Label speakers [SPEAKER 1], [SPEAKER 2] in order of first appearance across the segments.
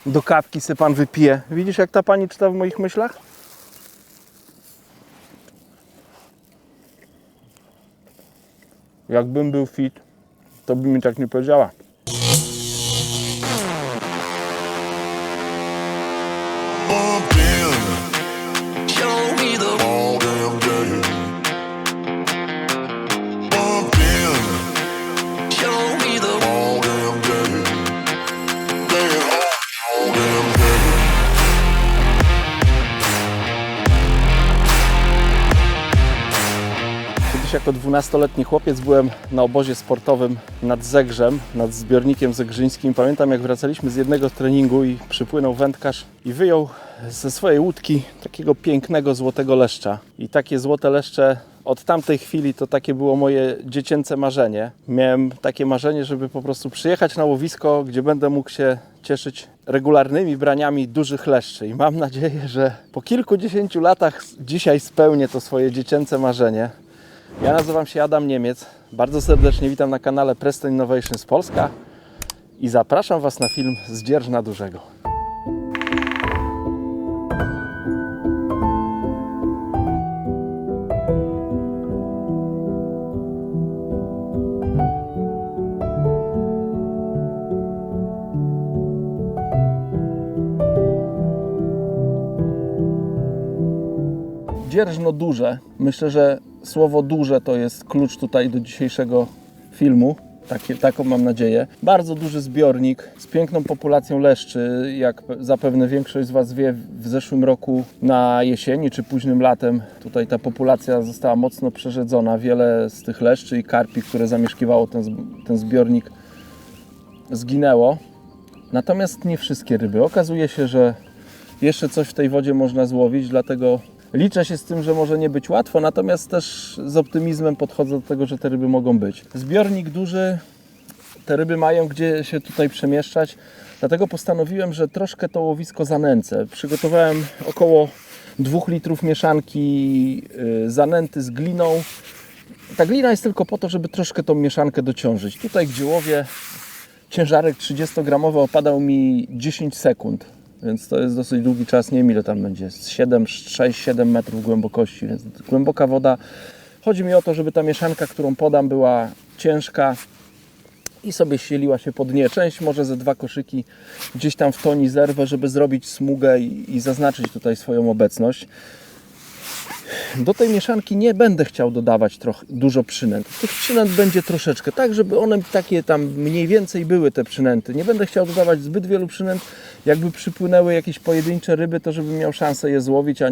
[SPEAKER 1] Do kawki se pan wypije. Widzisz, jak ta pani czyta w moich myślach? Jakbym był fit, to by mi tak nie powiedziała. Jako 12-letni chłopiec byłem na obozie sportowym nad Zegrzem, nad zbiornikiem zegrzyńskim. Pamiętam, jak wracaliśmy z jednego treningu i przypłynął wędkarz i wyjął ze swojej łódki takiego pięknego złotego leszcza. I takie złote leszcze od tamtej chwili to takie było moje dziecięce marzenie. Miałem takie marzenie, żeby po prostu przyjechać na łowisko, gdzie będę mógł się cieszyć regularnymi braniami dużych leszczy. I mam nadzieję, że po kilkudziesięciu latach dzisiaj spełnię to swoje dziecięce marzenie. Ja nazywam się Adam Niemiec, bardzo serdecznie witam na kanale Preston Innovations Polska i zapraszam Was na film z Dzierżna Dużego. Dzierżno duże. Myślę, że słowo duże to jest klucz tutaj do dzisiejszego filmu. Taką mam nadzieję. Bardzo duży zbiornik z piękną populacją leszczy. Jak zapewne większość z Was wie, w zeszłym roku na jesieni czy późnym latem tutaj ta populacja została mocno przerzedzona. Wiele z tych leszczy i karpi, które zamieszkiwało ten zbiornik, zginęło. Natomiast nie wszystkie ryby. Okazuje się, że jeszcze coś w tej wodzie można złowić, dlatego liczę się z tym, że może nie być łatwo, natomiast też z optymizmem podchodzę do tego, że te ryby mogą być. Zbiornik duży, te ryby mają gdzie się tutaj przemieszczać, dlatego postanowiłem, że troszkę to łowisko zanęcę. Przygotowałem około 2 litrów mieszanki zanęty z gliną. Ta glina jest tylko po to, żeby troszkę tą mieszankę dociążyć. Tutaj, gdzie łowię, ciężarek 30-gramowy opadał mi 10 sekund. Więc to jest dosyć długi czas, nie wiem ile tam będzie, 6-7 metrów głębokości, więc głęboka woda. Chodzi mi o to, żeby ta mieszanka, którą podam, była ciężka i sobie ścieliła się po dnie. Część może ze 2 koszyki gdzieś tam w toni zerwę, żeby zrobić smugę i zaznaczyć tutaj swoją obecność. Do tej mieszanki nie będę chciał dodawać dużo przynęt. Tych przynęt będzie troszeczkę, tak żeby one takie tam mniej więcej były te przynęty. Nie będę chciał dodawać zbyt wielu przynęt. Jakby przypłynęły jakieś pojedyncze ryby, to żebym miał szansę je złowić,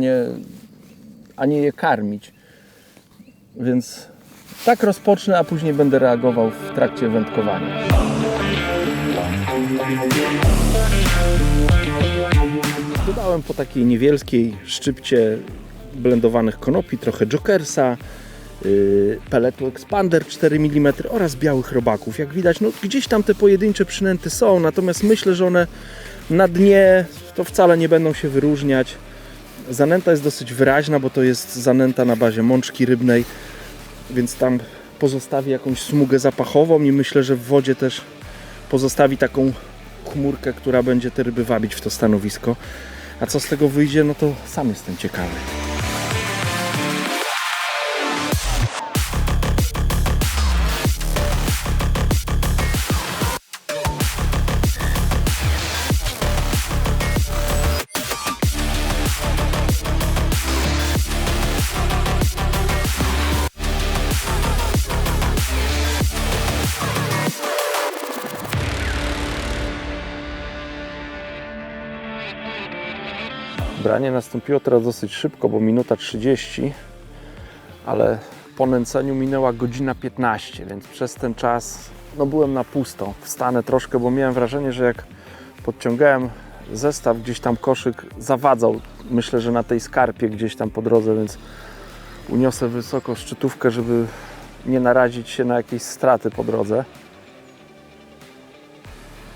[SPEAKER 1] a nie je karmić. Więc tak rozpocznę, a później będę reagował w trakcie wędkowania. Dodałem po takiej niewielkiej szczypcie blendowanych konopi, trochę jokersa, peletu expander 4 mm oraz białych robaków. Jak widać, no gdzieś tam te pojedyncze przynęty są, natomiast myślę, że one na dnie to wcale nie będą się wyróżniać. Zanęta jest dosyć wyraźna, bo to jest zanęta na bazie mączki rybnej, więc tam pozostawi jakąś smugę zapachową i myślę, że w wodzie też pozostawi taką chmurkę, która będzie te ryby wabić w to stanowisko. A co z tego wyjdzie, no to sam jestem ciekawy. Branie nastąpiło teraz dosyć szybko, bo minuta 30, ale po nęceniu minęła godzina 15, więc przez ten czas no, byłem na pusto. Wstanę troszkę, bo miałem wrażenie, że jak podciągałem zestaw, gdzieś tam koszyk zawadzał. Myślę, że na tej skarpie gdzieś tam po drodze, więc uniosę wysoko szczytówkę, żeby nie narazić się na jakieś straty po drodze.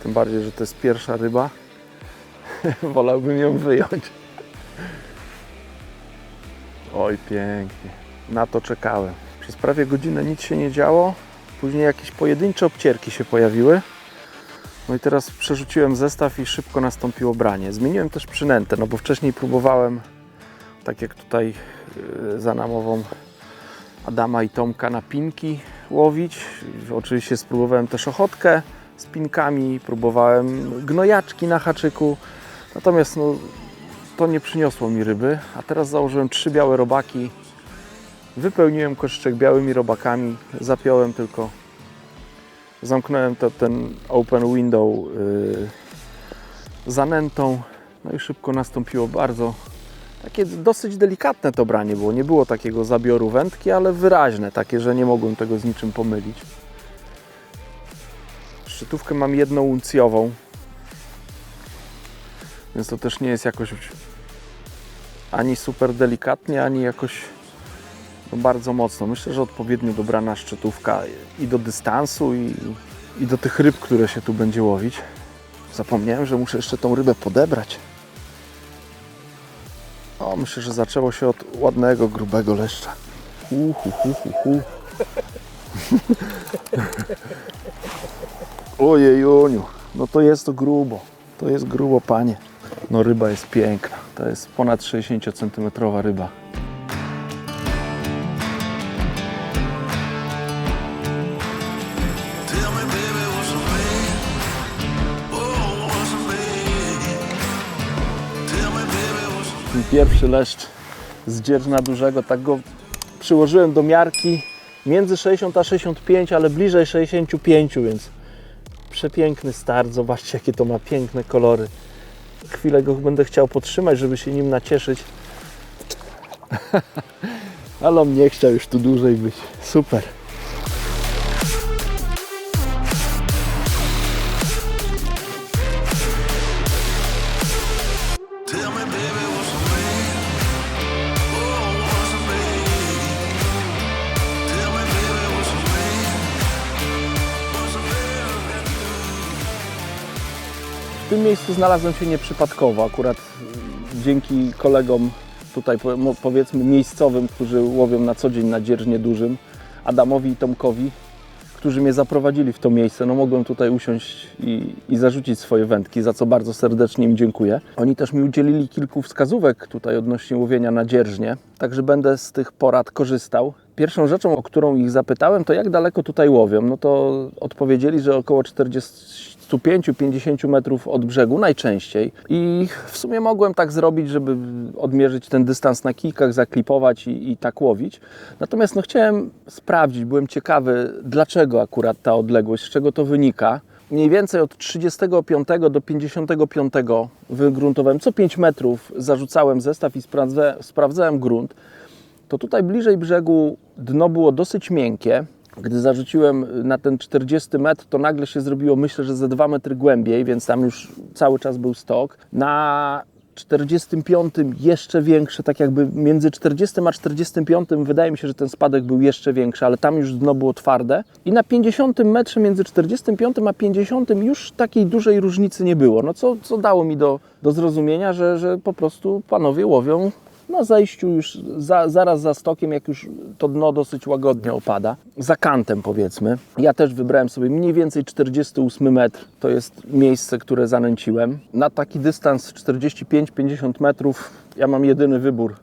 [SPEAKER 1] Tym bardziej, że to jest pierwsza ryba. Wolałbym ją wyjąć. Oj, pięknie. Na to czekałem. Przez prawie godzinę nic się nie działo. Później jakieś pojedyncze obcierki się pojawiły. No i teraz przerzuciłem zestaw i szybko nastąpiło branie. Zmieniłem też przynętę, no bo wcześniej próbowałem, tak jak tutaj za namową Adama i Tomka, na pinki łowić. Oczywiście spróbowałem też ochotkę z pinkami, próbowałem gnojaczki na haczyku. Natomiast no, to nie przyniosło mi ryby, a teraz założyłem 3 białe robaki. Wypełniłem koszyczek białymi robakami, zapiąłem tylko, zamknąłem ten open window zanętą, no i szybko nastąpiło bardzo takie dosyć delikatne to branie było. Nie było takiego zabioru wędki, ale wyraźne, takie, że nie mogłem tego z niczym pomylić. Szczytówkę mam 1-uncjową, więc to też nie jest jakoś ani super delikatnie, ani jakoś bardzo mocno. Myślę, że odpowiednio dobrana szczytówka i do dystansu, i do tych ryb, które się tu będzie łowić. Zapomniałem, że muszę jeszcze tą rybę podebrać. O, myślę, że zaczęło się od ładnego, grubego leszcza. Ojejuniu, no to jest to grubo. To jest grubo, panie. No ryba jest piękna. To jest ponad 60 cm ryba. Pierwszy leszcz z dzierżna dużego, tak go przyłożyłem do miarki między 60 a 65, ale bliżej 65, więc przepiękny start. Zobaczcie, jakie to ma piękne kolory. Chwilę go będę chciał podtrzymać, żeby się nim nacieszyć. Ale on nie chciał już tu dłużej być. Super. W tym miejscu znalazłem się nieprzypadkowo, akurat dzięki kolegom tutaj, powiedzmy, miejscowym, którzy łowią na co dzień na dzierżnie dużym, Adamowi i Tomkowi, którzy mnie zaprowadzili w to miejsce. No mogłem tutaj usiąść i zarzucić swoje wędki, za co bardzo serdecznie im dziękuję. Oni też mi udzielili kilku wskazówek tutaj odnośnie łowienia na dzierżnie, także będę z tych porad korzystał. Pierwszą rzeczą, o którą ich zapytałem, to jak daleko tutaj łowią. No to odpowiedzieli, że około 45-50 metrów od brzegu najczęściej. I w sumie mogłem tak zrobić, żeby odmierzyć ten dystans na kijkach, zaklipować i tak łowić. Natomiast no, chciałem sprawdzić, byłem ciekawy, dlaczego akurat ta odległość, z czego to wynika. Mniej więcej od 35 do 55 wygruntowałem, co 5 metrów zarzucałem zestaw i sprawdzałem grunt. To tutaj bliżej brzegu dno było dosyć miękkie. Gdy zarzuciłem na ten 40 metr, to nagle się zrobiło, myślę, że ze 2 metry głębiej, więc tam już cały czas był stok. Na 45 jeszcze większe, tak jakby między 40 a 45 wydaje mi się, że ten spadek był jeszcze większy, ale tam już dno było twarde. I na 50 metrze między 45 a 50 już takiej dużej różnicy nie było. No co dało mi do zrozumienia, że po prostu panowie łowią na zejściu już zaraz za stokiem, jak już to dno dosyć łagodnie opada. Za kantem, powiedzmy. Ja też wybrałem sobie mniej więcej 48 metr. To jest miejsce, które zanęciłem. Na taki dystans 45-50 metrów ja mam jedyny wybór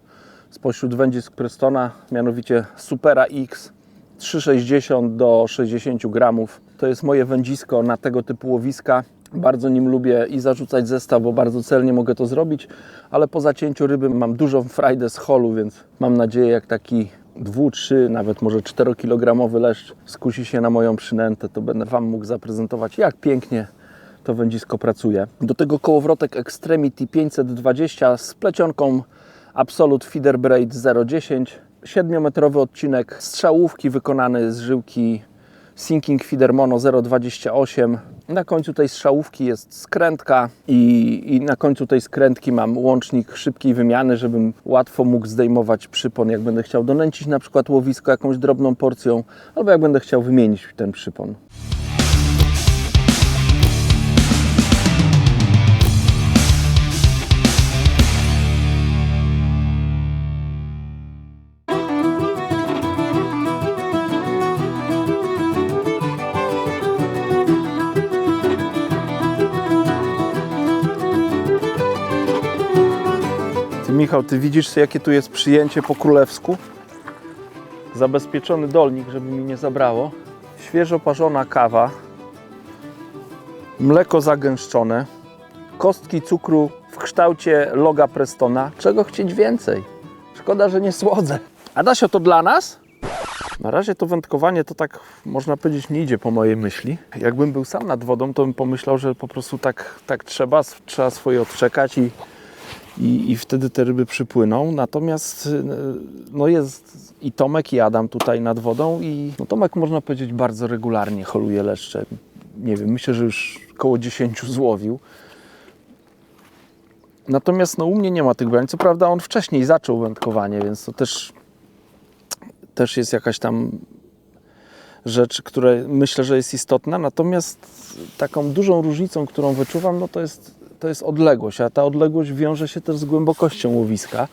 [SPEAKER 1] spośród wędzisk Prestona, mianowicie Supera X 3,60 do 60 gramów. To jest moje wędzisko na tego typu łowiska. Bardzo nim lubię i zarzucać zestaw, bo bardzo celnie mogę to zrobić, ale po zacięciu ryby mam dużą frajdę z holu, więc mam nadzieję, jak taki 2, 3, nawet może 4-kilogramowy leszcz skusi się na moją przynętę, to będę Wam mógł zaprezentować, jak pięknie to wędzisko pracuje. Do tego kołowrotek Extremity 520 z plecionką Absolute Feeder Braid 0,10, 7-metrowy odcinek strzałówki wykonany z żyłki Sinking Feeder Mono 0,28. Na końcu tej strzałówki jest skrętka i na końcu tej skrętki mam łącznik szybkiej wymiany, żebym łatwo mógł zdejmować przypon, jak będę chciał donęcić na przykład łowisko jakąś drobną porcją, albo jak będę chciał wymienić ten przypon. Michał, ty widzisz, jakie tu jest przyjęcie po królewsku? Zabezpieczony dolnik, żeby mi nie zabrało. Świeżo parzona kawa. Mleko zagęszczone. Kostki cukru w kształcie loga Prestona. Czego chcieć więcej? Szkoda, że nie słodzę. Adasio, to dla nas? Na razie to wędkowanie to tak, można powiedzieć, nie idzie po mojej myśli. Jakbym był sam nad wodą, to bym pomyślał, że po prostu tak trzeba swoje odczekać i wtedy te ryby przypłyną. Natomiast no jest i Tomek, i Adam tutaj nad wodą i no Tomek, można powiedzieć, bardzo regularnie holuje leszcze. Nie wiem, myślę, że już koło 10 złowił. Natomiast no, u mnie nie ma tych brań. Co prawda on wcześniej zaczął wędkowanie, więc to też jest jakaś tam rzecz, która myślę, że jest istotna. Natomiast taką dużą różnicą, którą wyczuwam, no to jest odległość, a ta odległość wiąże się też z głębokością łowiska.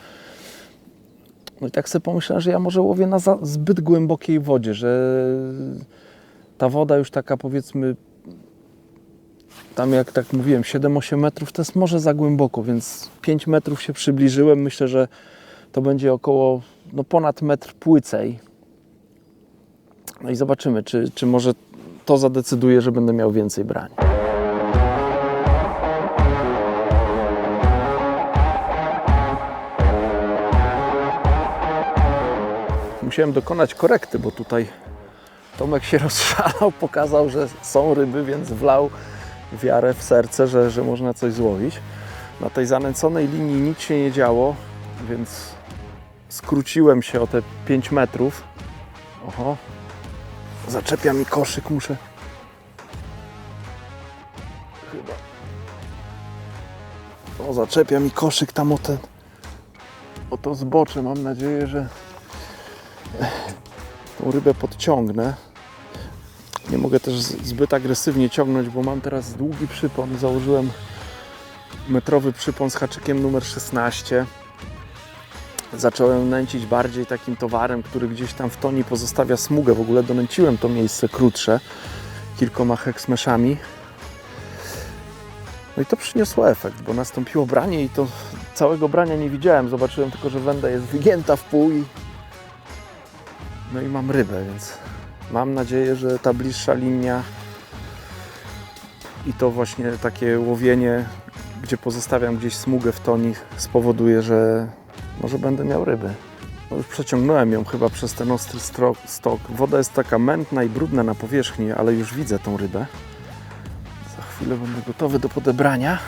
[SPEAKER 1] No i tak sobie pomyślałem, że ja może łowię na zbyt głębokiej wodzie, że ta woda już taka, powiedzmy, tam jak tak mówiłem, 7-8 metrów to jest może za głęboko, więc 5 metrów się przybliżyłem. Myślę, że to będzie około no ponad metr płycej. No i zobaczymy, czy może to zadecyduje, że będę miał więcej brań. Musiałem dokonać korekty, bo tutaj Tomek się rozszalał, pokazał, że są ryby, więc wlał wiarę w serce, że można coś złowić. Na tej zanęconej linii nic się nie działo, więc skróciłem się o te 5 metrów. Oho, zaczepia mi koszyk, muszę chyba. O, zaczepia mi koszyk tam o to zbocze. Mam nadzieję, że tą rybę podciągnę. Nie mogę też zbyt agresywnie ciągnąć, bo mam teraz długi przypon. Założyłem metrowy przypon z haczykiem numer 16. Zacząłem nęcić bardziej takim towarem, który gdzieś tam w toni pozostawia smugę. W ogóle donęciłem to miejsce krótsze kilkoma heksmeszami. No i to przyniosło efekt, bo nastąpiło branie i to całego brania nie widziałem. Zobaczyłem tylko, że węda jest wygięta w pół no i mam rybę, więc mam nadzieję, że ta bliższa linia i to właśnie takie łowienie, gdzie pozostawiam gdzieś smugę w toni, spowoduje, że może będę miał ryby. No już przeciągnąłem ją chyba przez ten ostry stok. Woda jest taka mętna i brudna na powierzchni, ale już widzę tą rybę. Za chwilę będę gotowy do podebrania.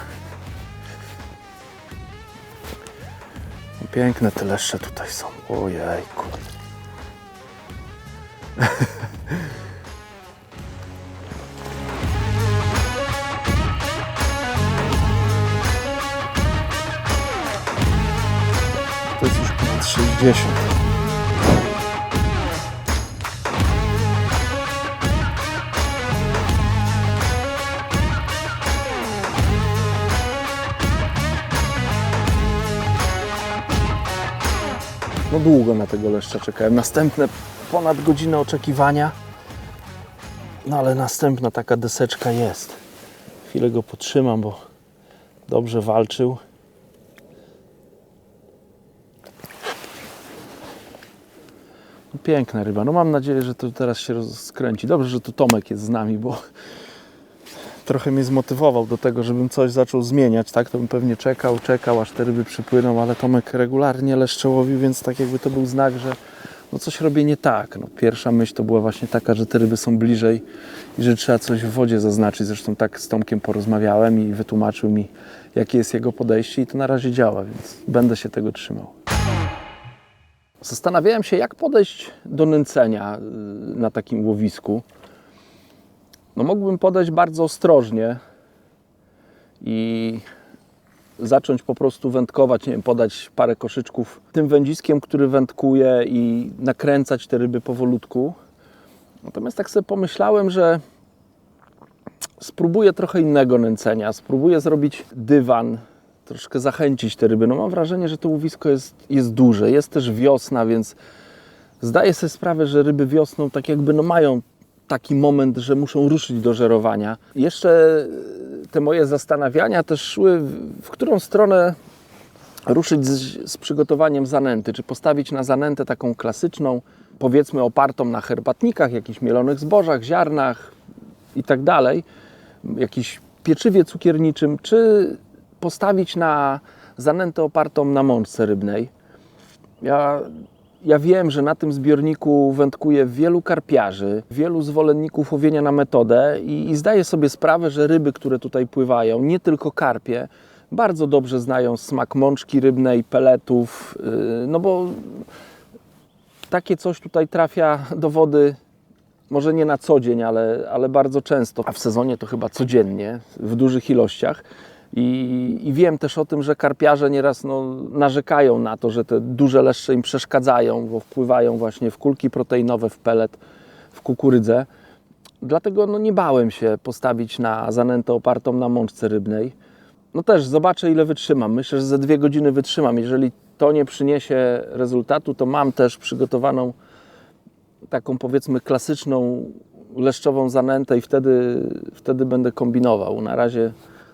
[SPEAKER 1] Piękne te leszcze tutaj są. Ojejku. To jest już ponad 60. No długo na tego leszcza czekałem. Następne ponad godzinę oczekiwania. No ale następna taka deseczka jest. Chwilę go potrzymam, bo dobrze walczył. Piękna ryba. No mam nadzieję, że to teraz się rozkręci. Dobrze, że tu Tomek jest z nami, bo trochę mnie zmotywował do tego, żebym coś zaczął zmieniać. Tak, to bym pewnie czekał, aż te ryby przypłyną, ale Tomek regularnie leszcze łowił, więc tak jakby to był znak, że no coś robię nie tak. No, pierwsza myśl to była właśnie taka, że te ryby są bliżej i że trzeba coś w wodzie zaznaczyć. Zresztą tak z Tomkiem porozmawiałem i wytłumaczył mi, jakie jest jego podejście i to na razie działa, więc będę się tego trzymał. Zastanawiałem się, jak podejść do nęcenia na takim łowisku. No mógłbym podejść bardzo ostrożnie i zacząć po prostu wędkować, nie wiem, podać parę koszyczków tym wędziskiem, który wędkuje i nakręcać te ryby powolutku. Natomiast tak sobie pomyślałem, że spróbuję trochę innego nęcenia, spróbuję zrobić dywan, troszkę zachęcić te ryby. No mam wrażenie, że to łowisko jest duże, jest też wiosna, więc zdaję sobie sprawę, że ryby wiosną tak jakby no mają taki moment, że muszą ruszyć do żerowania. Jeszcze te moje zastanawiania też szły, w którą stronę ruszyć z przygotowaniem zanęty, czy postawić na zanętę taką klasyczną, powiedzmy opartą na herbatnikach, jakichś mielonych zbożach, ziarnach i tak dalej, jakiś pieczywie cukierniczym, czy postawić na zanętę opartą na mączce rybnej. Ja wiem, że na tym zbiorniku wędkuje wielu karpiarzy, wielu zwolenników łowienia na metodę i zdaję sobie sprawę, że ryby, które tutaj pływają, nie tylko karpie, bardzo dobrze znają smak mączki rybnej, peletów, no bo takie coś tutaj trafia do wody może nie na co dzień, ale bardzo często, a w sezonie to chyba codziennie, w dużych ilościach. I wiem też o tym, że karpiarze nieraz narzekają na to, że te duże leszcze im przeszkadzają, bo wpływają właśnie w kulki proteinowe, w pelet, w kukurydzę. Dlatego nie bałem się postawić na zanętę opartą na mączce rybnej. No też zobaczę, ile wytrzymam. Myślę, że ze 2 godziny wytrzymam. Jeżeli to nie przyniesie rezultatu, to mam też przygotowaną taką, powiedzmy, klasyczną leszczową zanętę i wtedy będę kombinował.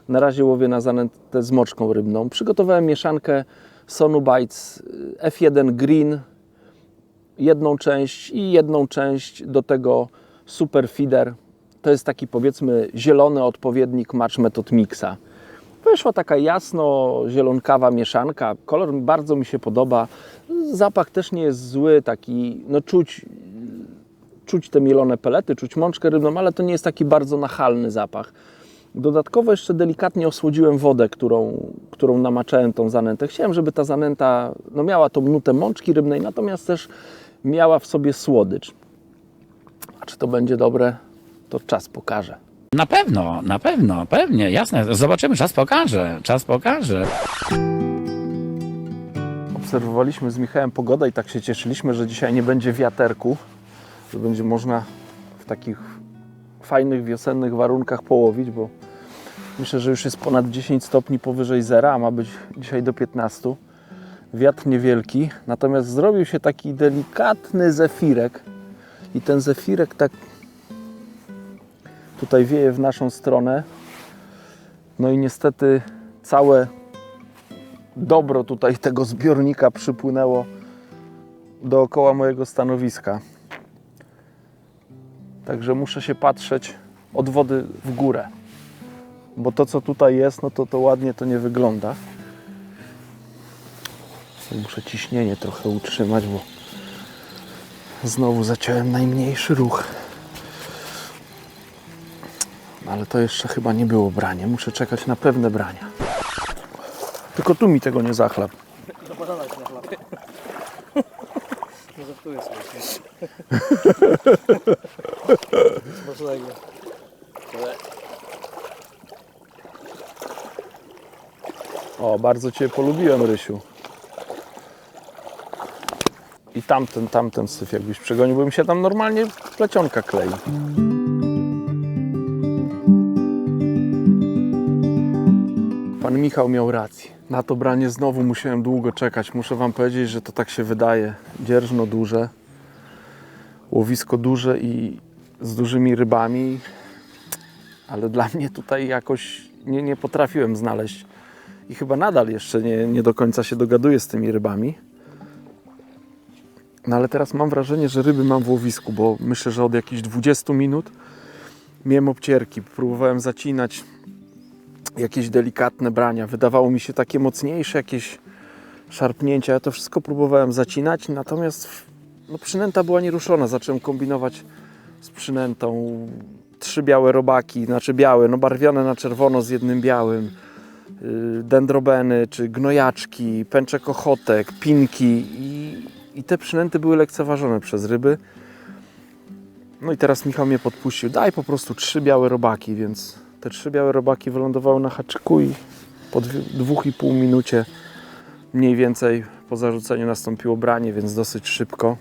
[SPEAKER 1] Na razie łowię na zanętę z moczką rybną. Przygotowałem mieszankę Sonubites F1 Green, jedną część i jedną część do tego Super Feeder. To jest taki, powiedzmy, zielony odpowiednik Match Method Mixa. Wyszła taka jasno-zielonkawa mieszanka. Kolor bardzo mi się podoba. Zapach też nie jest zły, taki, czuć te mielone pelety, czuć mączkę rybną, ale to nie jest taki bardzo nachalny zapach. Dodatkowo jeszcze delikatnie osłodziłem wodę, którą namaczałem tą zanętę. Chciałem, żeby ta zanęta miała tą nutę mączki rybnej, natomiast też miała w sobie słodycz. A czy to będzie dobre, to czas pokaże.
[SPEAKER 2] Na pewno, pewnie, jasne. Zobaczymy, czas pokaże.
[SPEAKER 1] Obserwowaliśmy z Michałem pogodę i tak się cieszyliśmy, że dzisiaj nie będzie wiaterku, że będzie można w takich fajnych wiosennych warunkach połowić, bo myślę, że już jest ponad 10 stopni powyżej zera, a ma być dzisiaj do 15. Wiatr niewielki, natomiast zrobił się taki delikatny zefirek i ten zefirek tak tutaj wieje w naszą stronę. No i niestety całe dobro tutaj tego zbiornika przypłynęło dookoła mojego stanowiska. Także muszę się patrzeć od wody w górę, bo to, co tutaj jest, to ładnie to nie wygląda. Muszę ciśnienie trochę utrzymać, bo znowu zaciąłem najmniejszy ruch. Ale to jeszcze chyba nie było branie. Muszę czekać na pewne brania. Tylko tu mi tego nie zachlap.
[SPEAKER 3] Zapadala się na chlapie. No żartuję sobie. Smacznego.
[SPEAKER 1] O, bardzo Cię polubiłem, Rysiu. I tamten syf jakbyś przegonił, bo mi się tam normalnie plecionka klei. Pan Michał miał rację. Na to branie znowu musiałem długo czekać. Muszę Wam powiedzieć, że to tak się wydaje. Dzierżno duże, łowisko duże i z dużymi rybami, ale dla mnie tutaj jakoś nie potrafiłem znaleźć i chyba nadal jeszcze nie do końca się dogaduję z tymi rybami. No ale teraz mam wrażenie, że ryby mam w łowisku, bo myślę, że od jakichś 20 minut miałem obcierki. Próbowałem zacinać jakieś delikatne brania. Wydawało mi się takie mocniejsze, jakieś szarpnięcia. Ja to wszystko próbowałem zacinać, natomiast przynęta była nieruszona. Zacząłem kombinować z przynętą. 3 białe robaki, znaczy białe, barwione na czerwono z jednym białym. Dendrobeny, czy gnojaczki, pęczek ochotek, pinki i te przynęty były lekceważone przez ryby. No i teraz Michał mnie podpuścił, daj po prostu 3 białe robaki, więc te 3 białe robaki wylądowały na haczyku i po 2,5 minucie mniej więcej po zarzuceniu nastąpiło branie, więc dosyć szybko.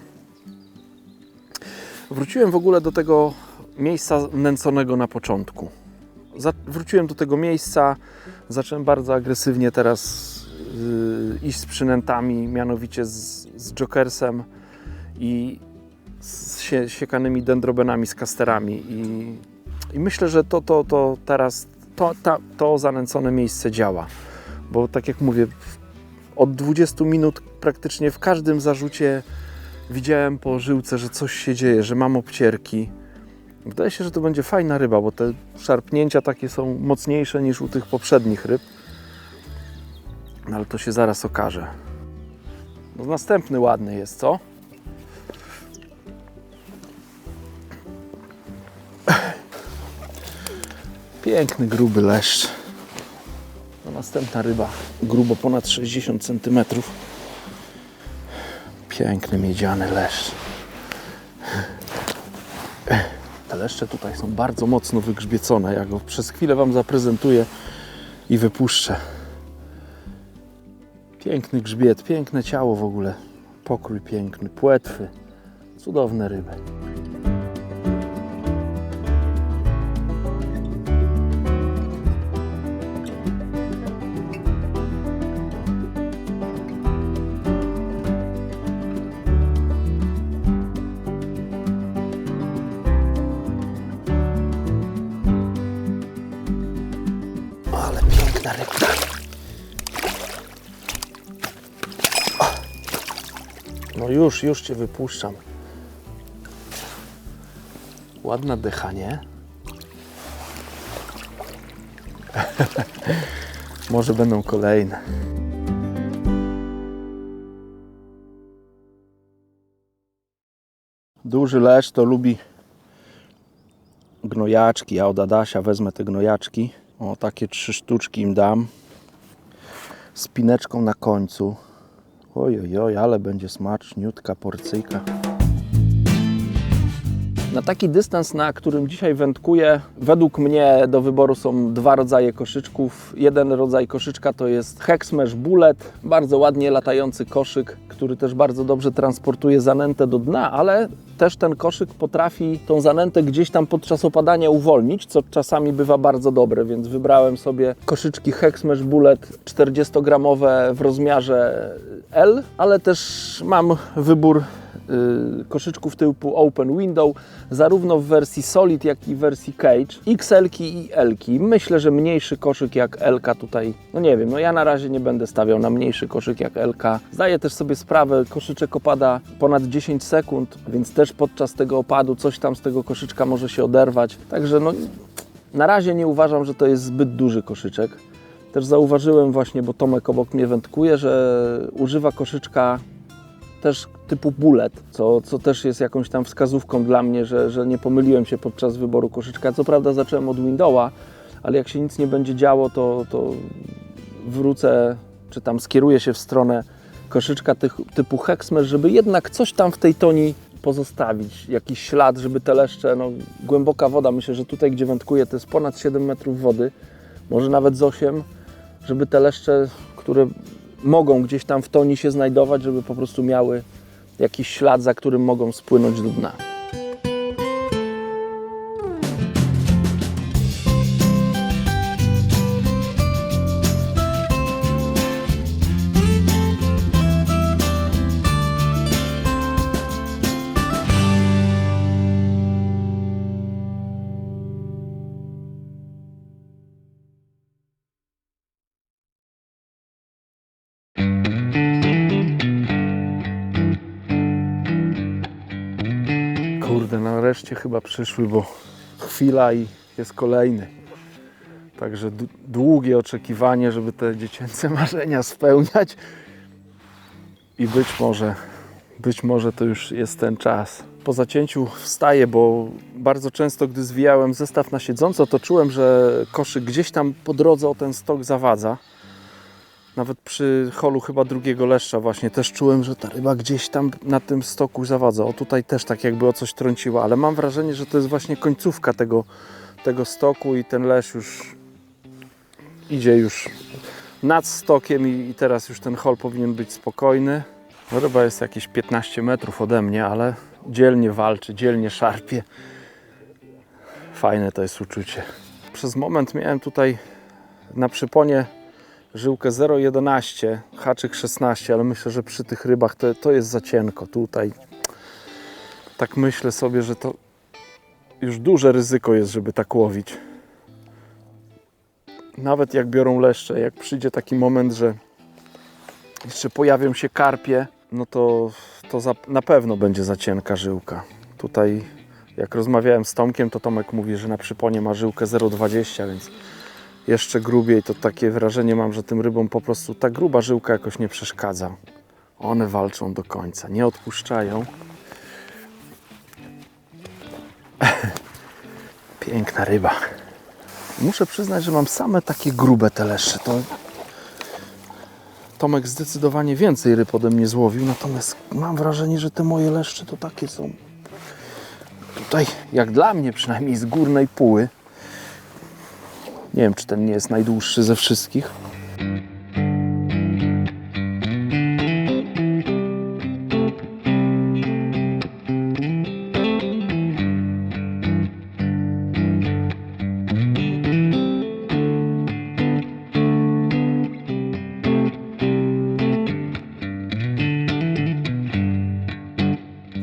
[SPEAKER 1] Wróciłem w ogóle do tego miejsca nęconego na początku. Wróciłem do tego miejsca, zacząłem bardzo agresywnie teraz iść z przynętami, mianowicie z jokersem i z siekanymi dendrobenami, z kasterami. I myślę, że to teraz to zanęcone miejsce działa. Bo tak jak mówię, Od 20 minut praktycznie w każdym zarzucie widziałem po żyłce, że coś się dzieje, że mam obcierki. Wydaje się, że to będzie fajna ryba, bo te szarpnięcia takie są mocniejsze niż u tych poprzednich ryb. No ale to się zaraz okaże. No, następny ładny jest, co? Piękny, gruby leszcz. No, następna ryba, grubo ponad 60 cm. Piękny, miedziany leszcz. Te leszcze tutaj są bardzo mocno wygrzbiecone. Ja go przez chwilę Wam zaprezentuję i wypuszczę. Piękny grzbiet, piękne ciało w ogóle. Pokrój piękny, płetwy. Cudowne ryby. Ale piękna rybka. No już Cię wypuszczam. Ładna dycha, nie? Może będą kolejne. Duży leszcz to lubi gnojaczki. Ja od Adasia wezmę te gnojaczki. O, takie 3 sztuczki im dam. Z pineczką na końcu. Oj, ale będzie smaczniutka porcyjka. Na taki dystans, na którym dzisiaj wędkuję, według mnie do wyboru są 2 rodzaje koszyczków. Jeden rodzaj koszyczka to jest Hexmesh Bullet, bardzo ładnie latający koszyk, który też bardzo dobrze transportuje zanętę do dna, ale też ten koszyk potrafi tą zanętę gdzieś tam podczas opadania uwolnić, co czasami bywa bardzo dobre, więc wybrałem sobie koszyczki Hexmesh Bullet 40-gramowe w rozmiarze L, ale też mam wybór koszyczków typu Open Window, zarówno w wersji Solid, jak i w wersji Cage, XL-ki i L-ki. Myślę, że mniejszy koszyk jak L-ka tutaj, no nie wiem, no ja na razie nie będę stawiał na mniejszy koszyk jak L-ka. Zdaję też sobie sprawę, koszyczek opada ponad 10 sekund, więc też podczas tego opadu coś tam z tego koszyczka może się oderwać. Także no, na razie nie uważam, że to jest zbyt duży koszyczek. Też zauważyłem właśnie, bo Tomek obok mnie wędkuje, że używa koszyczka też typu bullet, co też jest jakąś tam wskazówką dla mnie, że nie pomyliłem się podczas wyboru koszyczka. Co prawda zacząłem od Windowa, ale jak się nic nie będzie działo, to wrócę, czy tam skieruję się w stronę koszyczka typu Hexmesh, żeby jednak coś tam w tej toni pozostawić, jakiś ślad, żeby te leszcze, no głęboka woda, myślę, że tutaj gdzie wędkuję to jest ponad 7 metrów wody, może nawet z 8, żeby te leszcze, które mogą gdzieś tam w toni się znajdować, żeby po prostu miały jakiś ślad, za którym mogą spłynąć do dna. Kurde, nareszcie chyba przyszły, bo chwila i jest kolejny. Także długie oczekiwanie, żeby te dziecięce marzenia spełniać. I być może to już jest ten czas. Po zacięciu wstaję, bo bardzo często, gdy zwijałem zestaw na siedząco, to czułem, że koszyk gdzieś tam po drodze o ten stok zawadza. Nawet przy holu chyba drugiego leszcza właśnie też czułem, że ta ryba gdzieś tam na tym stoku zawadza. O, tutaj też tak jakby o coś trąciła, ale mam wrażenie, że to jest właśnie końcówka tego stoku i ten leszcz już idzie już nad stokiem i teraz już ten hol powinien być spokojny. Ryba jest jakieś 15 metrów ode mnie, ale dzielnie walczy, dzielnie szarpie. Fajne to jest uczucie. Przez moment miałem tutaj na przyponie żyłkę 0,11, haczyk 16, ale myślę, że przy tych rybach to jest za cienko. Tutaj tak myślę sobie, że to już duże ryzyko jest, żeby tak łowić. Nawet jak biorą leszcze, jak przyjdzie taki moment, że jeszcze pojawią się karpie, no to na pewno będzie za cienka żyłka. Tutaj jak rozmawiałem z Tomkiem, to Tomek mówi, że na przyponie ma żyłkę 0,20, więc jeszcze grubiej. To takie wrażenie mam, że tym rybom po prostu ta gruba żyłka jakoś nie przeszkadza. One walczą do końca, nie odpuszczają. Piękna ryba. Muszę przyznać, że mam same takie grube te leszcze. Tomek zdecydowanie więcej ryb ode mnie złowił, natomiast mam wrażenie, że te moje leszcze to takie są tutaj, jak dla mnie przynajmniej, z górnej póły. Nie wiem, czy ten nie jest najdłuższy ze wszystkich.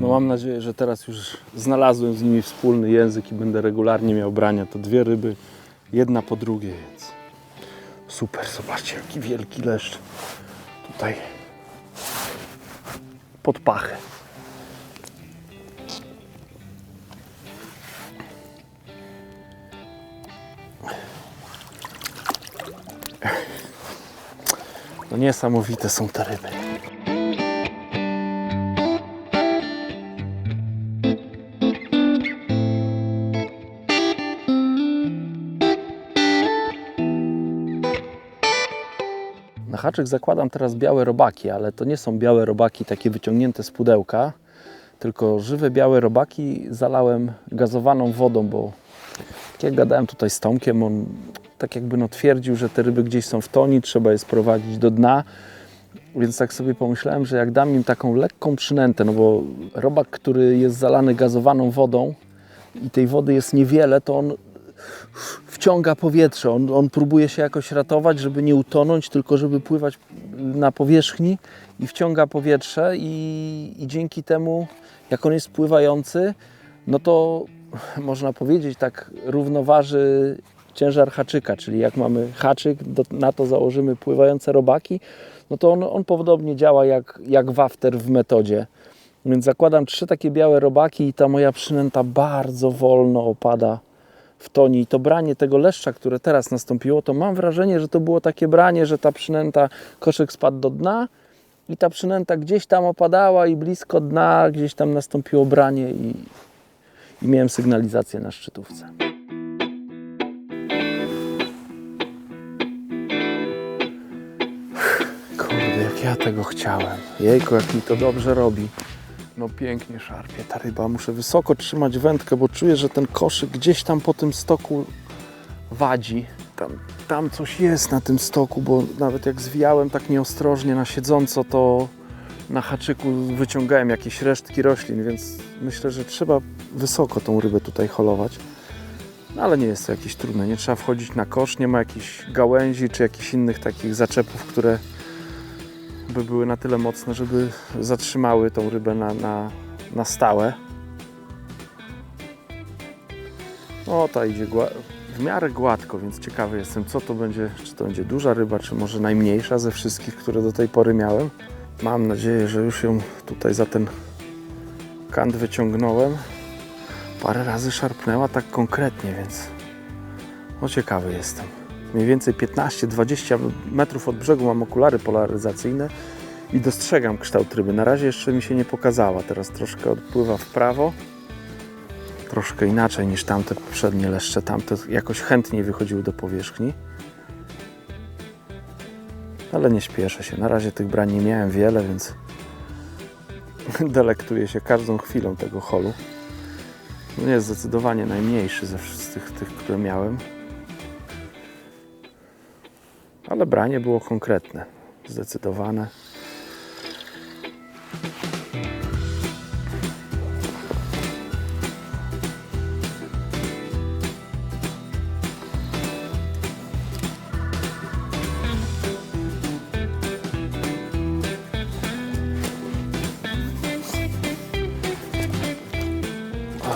[SPEAKER 1] No mam nadzieję, że teraz już znalazłem z nimi wspólny język i będę regularnie miał brania. To dwie ryby, jedna po drugiej, więc super. Zobaczcie, jaki wielki leszcz tutaj pod pachę. No niesamowite są te ryby. Na haczyk zakładam teraz białe robaki, ale to nie są białe robaki takie wyciągnięte z pudełka, tylko żywe białe robaki zalałem gazowaną wodą, bo tak jak gadałem tutaj z Tomkiem, on tak jakby twierdził, że te ryby gdzieś są w toni, trzeba je sprowadzić do dna, więc tak sobie pomyślałem, że jak dam im taką lekką przynętę, no bo robak, który jest zalany gazowaną wodą i tej wody jest niewiele, to on wciąga powietrze, on próbuje się jakoś ratować, żeby nie utonąć, tylko żeby pływać na powierzchni i wciąga powietrze i dzięki temu, jak on jest pływający, no to można powiedzieć, tak równoważy ciężar haczyka, czyli jak mamy haczyk, na to założymy pływające robaki, no to on podobnie działa jak wafter w metodzie. Więc zakładam 3 takie białe robaki i ta moja przynęta bardzo wolno opada w toni. I to branie tego leszcza, które teraz nastąpiło, to mam wrażenie, że to było takie branie, że ta przynęta, koszyk spadł do dna i ta przynęta gdzieś tam opadała i blisko dna gdzieś tam nastąpiło branie i miałem sygnalizację na szczytówce. Kurde, jak ja tego chciałem. Jejku, jak mi to dobrze robi. No pięknie szarpie ta ryba. Muszę wysoko trzymać wędkę, bo czuję, że ten koszyk gdzieś tam po tym stoku wadzi. Tam coś jest na tym stoku, bo nawet jak zwijałem tak nieostrożnie na siedząco, to na haczyku wyciągałem jakieś resztki roślin, więc myślę, że trzeba wysoko tą rybę tutaj holować. No ale nie jest to jakieś trudne. Nie trzeba wchodzić na kosz, nie ma jakichś gałęzi czy jakichś innych takich zaczepów, które by były na tyle mocne, żeby zatrzymały tą rybę na stałe. O, ta idzie w miarę gładko, więc ciekawy jestem, co to będzie, czy to będzie duża ryba, czy może najmniejsza ze wszystkich, które do tej pory miałem. Mam nadzieję, że już ją tutaj za ten kant wyciągnąłem. Parę razy szarpnęła tak konkretnie, więc no ciekawy jestem. Mniej więcej 15-20 metrów od brzegu mam okulary polaryzacyjne i dostrzegam kształt ryby. Na razie jeszcze mi się nie pokazała. Teraz troszkę odpływa w prawo. Troszkę inaczej niż tamte poprzednie leszcze. Tamte jakoś chętniej wychodziły do powierzchni. Ale nie śpieszę się. Na razie tych brań nie miałem wiele, więc delektuję się każdą chwilą tego holu. No jest zdecydowanie najmniejszy ze wszystkich tych, które miałem. Ale branie było konkretne, zdecydowane.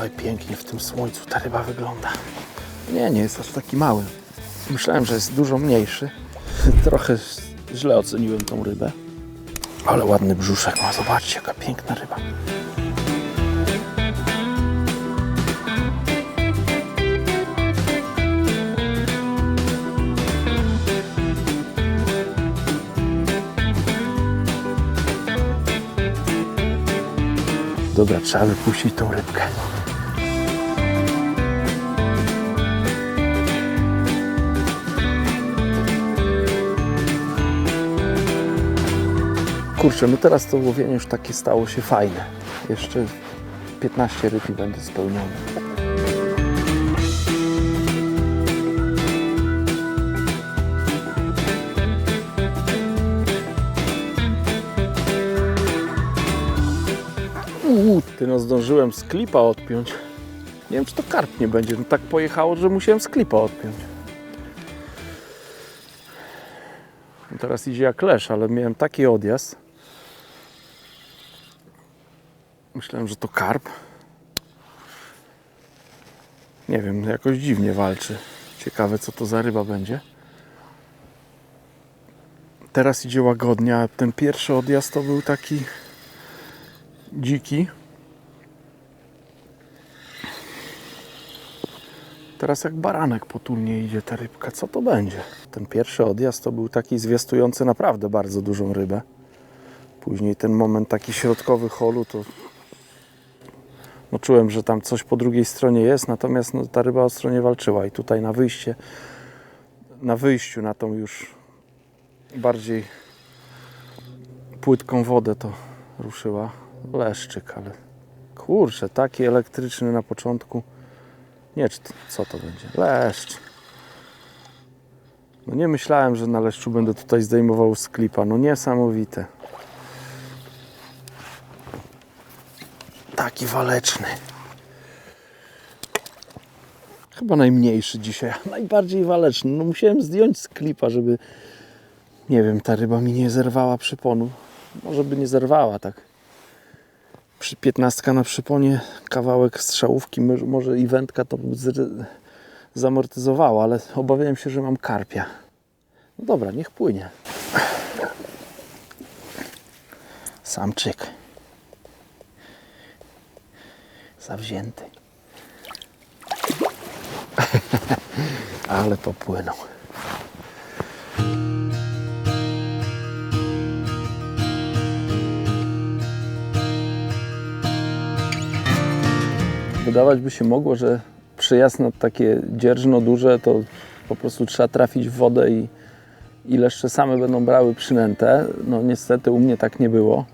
[SPEAKER 1] Oj, pięknie w tym słońcu ta ryba wygląda. Nie jest aż taki mały. Myślałem, że jest dużo mniejszy. Trochę źle oceniłem tą rybę. Ale ładny brzuszek ma, zobaczcie, jaka piękna ryba. Dobra, trzeba wypuścić tą rybkę. Kurczę, no teraz to łowienie już takie stało się fajne. Jeszcze 15 ryb i będę spełniony. Ty, no zdążyłem z klipa odpiąć. Nie wiem, czy to karp nie będzie. No tak pojechało, że musiałem z klipa odpiąć. No teraz idzie jak lesz, ale miałem taki odjazd. Myślałem, że to karp. Nie wiem, jakoś dziwnie walczy. Ciekawe, co to za ryba będzie. Teraz idzie łagodnie, a ten pierwszy odjazd to był taki dziki. Teraz jak baranek potulnie idzie ta rybka. Co to będzie? Ten pierwszy odjazd to był taki zwiastujący naprawdę bardzo dużą rybę. Później ten moment taki środkowy holu to no czułem, że tam coś po drugiej stronie jest, natomiast no, ta ryba ostro nie walczyła i tutaj na wyjściu na tą już bardziej płytką wodę to ruszyła. Leszczyk, ale kurczę, taki elektryczny na początku. Nie, co to będzie? Leszcz. No nie myślałem, że na leszczu będę tutaj zdejmował z klipa. No niesamowite. Taki waleczny. Chyba najmniejszy dzisiaj, a najbardziej waleczny. No musiałem zdjąć z klipa, żeby, nie wiem, ta ryba mi nie zerwała przyponu. Może by nie zerwała, tak. 15 na przyponie, kawałek strzałówki, może i wędka to zamortyzowała, ale obawiałem się, że mam karpia. No dobra, niech płynie. Samczyk. Zawzięty. Ale popłynął. Wydawać by się mogło, że przyjazd na takie dzierżno duże to po prostu trzeba trafić w wodę i leszcze same będą brały przynętę. No niestety u mnie tak nie było.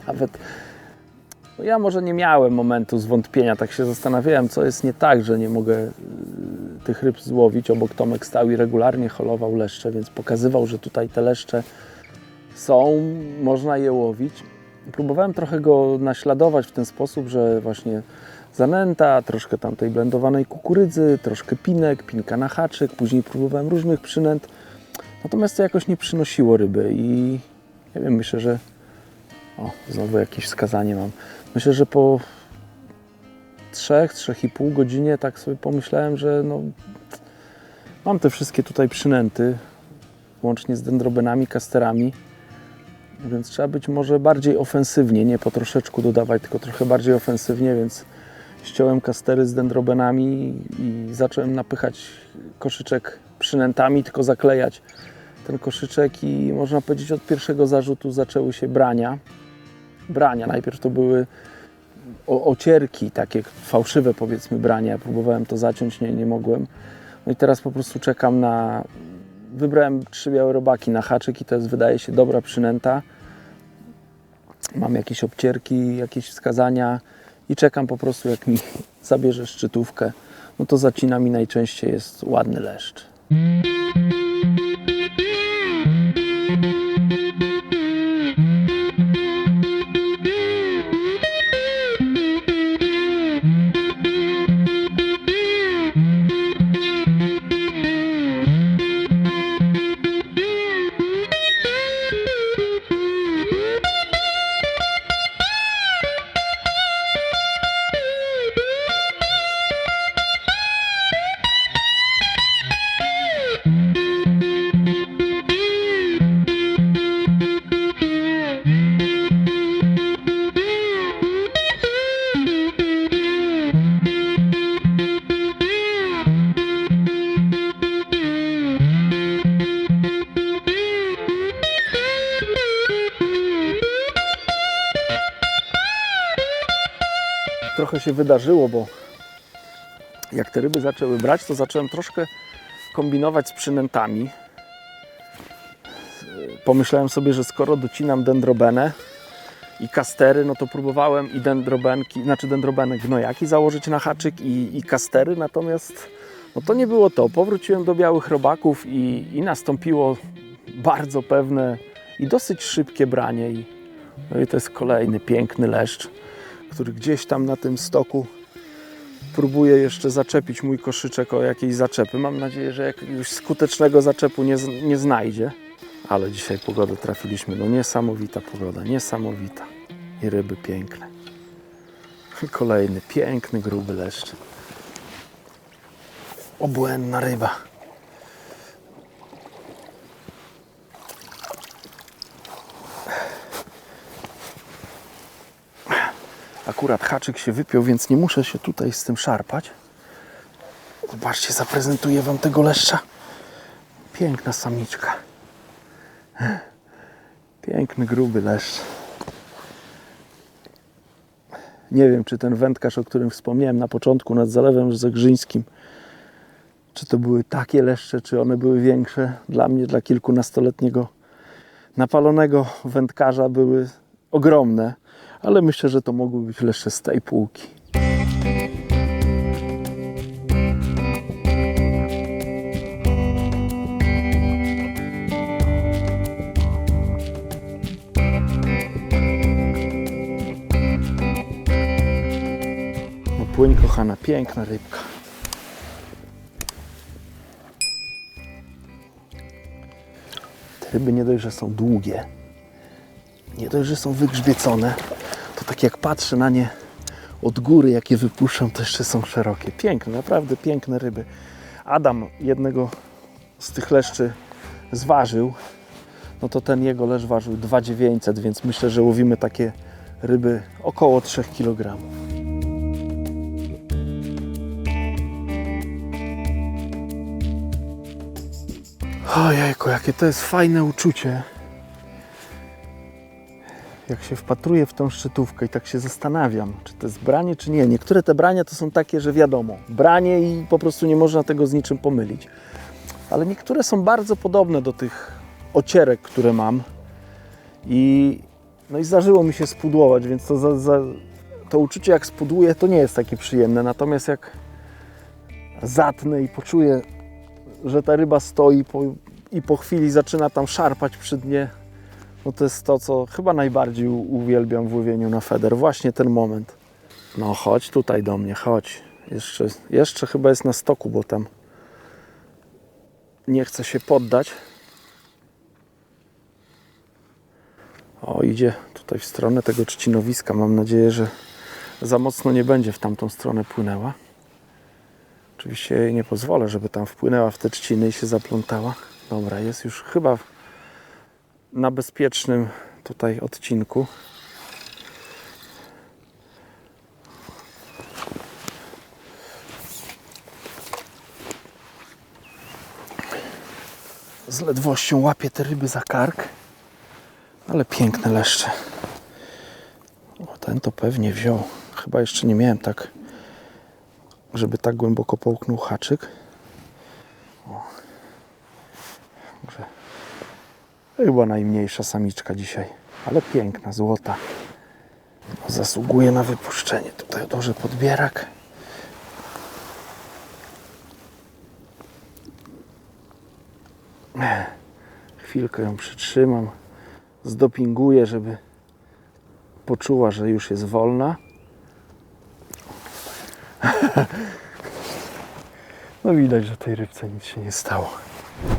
[SPEAKER 1] Nawet no ja może nie miałem momentu zwątpienia, tak się zastanawiałem, co jest nie tak, że nie mogę tych ryb złowić. Obok Tomek stał i regularnie holował leszcze, więc pokazywał, że tutaj te leszcze są, można je łowić. Próbowałem trochę go naśladować w ten sposób, że właśnie zanęta, troszkę tamtej blendowanej kukurydzy, troszkę pinek, pinka na haczyk, później próbowałem różnych przynęt. Natomiast to jakoś nie przynosiło ryby i nie wiem, myślę, że znowu jakieś wskazanie mam. Myślę, że po 3,5 godzinie tak sobie pomyślałem, że no, mam te wszystkie tutaj przynęty, łącznie z dendrobenami, kasterami, więc trzeba być może bardziej ofensywnie, nie po troszeczku dodawać, tylko trochę bardziej ofensywnie, więc ściąłem kastery z dendrobenami i zacząłem napychać koszyczek przynętami, tylko zaklejać ten koszyczek i można powiedzieć od pierwszego zarzutu zaczęły się brania. Najpierw to były ocierki, takie fałszywe powiedzmy brania. Ja próbowałem to zaciąć, nie mogłem. No i teraz po prostu czekam na... Wybrałem 3 białe robaki na haczyk i to jest, wydaje się, dobra przynęta. Mam jakieś obcierki, jakieś wskazania i czekam po prostu, jak mi zabierze szczytówkę. No to zacinam i najczęściej jest ładny leszcz. trochę się wydarzyło, bo jak te ryby zaczęły brać, to zacząłem troszkę kombinować z przynętami. Pomyślałem sobie, że skoro docinam dendrobenę i kastery, no to próbowałem i dendrobenek gnojaki założyć na haczyk i kastery, natomiast no to nie było to. Powróciłem do białych robaków i nastąpiło bardzo pewne i dosyć szybkie branie. No i to jest kolejny piękny leszcz, który gdzieś tam na tym stoku próbuje jeszcze zaczepić mój koszyczek o jakiejś zaczepy. Mam nadzieję, że jakiegoś skutecznego zaczepu nie znajdzie. Ale dzisiaj pogodę trafiliśmy. No niesamowita pogoda, niesamowita. I ryby piękne. Kolejny piękny, gruby leszcz. Obłędna ryba. Akurat haczyk się wypiął, więc nie muszę się tutaj z tym szarpać. Zobaczcie, zaprezentuję Wam tego leszcza. Piękna samiczka. Piękny, gruby leszcz. Nie wiem, czy ten wędkarz, o którym wspomniałem na początku nad Zalewem Zegrzyńskim, czy to były takie leszcze, czy one były większe. Dla mnie, dla kilkunastoletniego napalonego wędkarza były ogromne, ale myślę, że to mogły być leszcze z tej półki. No płyń, kochana, piękna rybka. Te ryby nie dość, że są długie, nie dość, że są wygrzbiecone, to tak jak patrzę na nie od góry, jak je wypuszczam, to jeszcze są szerokie. Piękne, naprawdę piękne ryby. Adam jednego z tych leszczy zważył, no to ten jego leszcz ważył 2900, więc myślę, że łowimy takie ryby około 3 kg. Ojejku, jakie to jest fajne uczucie. Jak się wpatruję w tą szczytówkę i tak się zastanawiam, czy to jest branie, czy nie. Niektóre te brania to są takie, że wiadomo, branie i po prostu nie można tego z niczym pomylić. Ale niektóre są bardzo podobne do tych ocierek, które mam. No i zdarzyło mi się spudłować, więc to uczucie jak spudłuję, to nie jest takie przyjemne. Natomiast jak zatnę i poczuję, że ta ryba stoi i po chwili zaczyna tam szarpać przy dnie, no to jest to, co chyba najbardziej uwielbiam w łowieniu na feder. Właśnie ten moment. No chodź tutaj do mnie, chodź. Jeszcze chyba jest na stoku, bo tam nie chce się poddać. O, idzie tutaj w stronę tego trzcinowiska. Mam nadzieję, że za mocno nie będzie w tamtą stronę płynęła. Oczywiście jej nie pozwolę, żeby tam wpłynęła w te trzciny i się zaplątała. Dobra, jest już chyba na bezpiecznym tutaj odcinku. Z ledwością łapię te ryby za kark, ale piękne leszcze. O, ten to pewnie wziął. Chyba jeszcze nie miałem tak, żeby tak głęboko połknął haczyk. O. Może chyba najmniejsza samiczka dzisiaj, ale piękna, złota. Zasługuje na wypuszczenie. Tutaj odłożę podbierak. Chwilkę ją przytrzymam. Zdopinguję, żeby poczuła, że już jest wolna. No widać, że tej rybce nic się nie stało.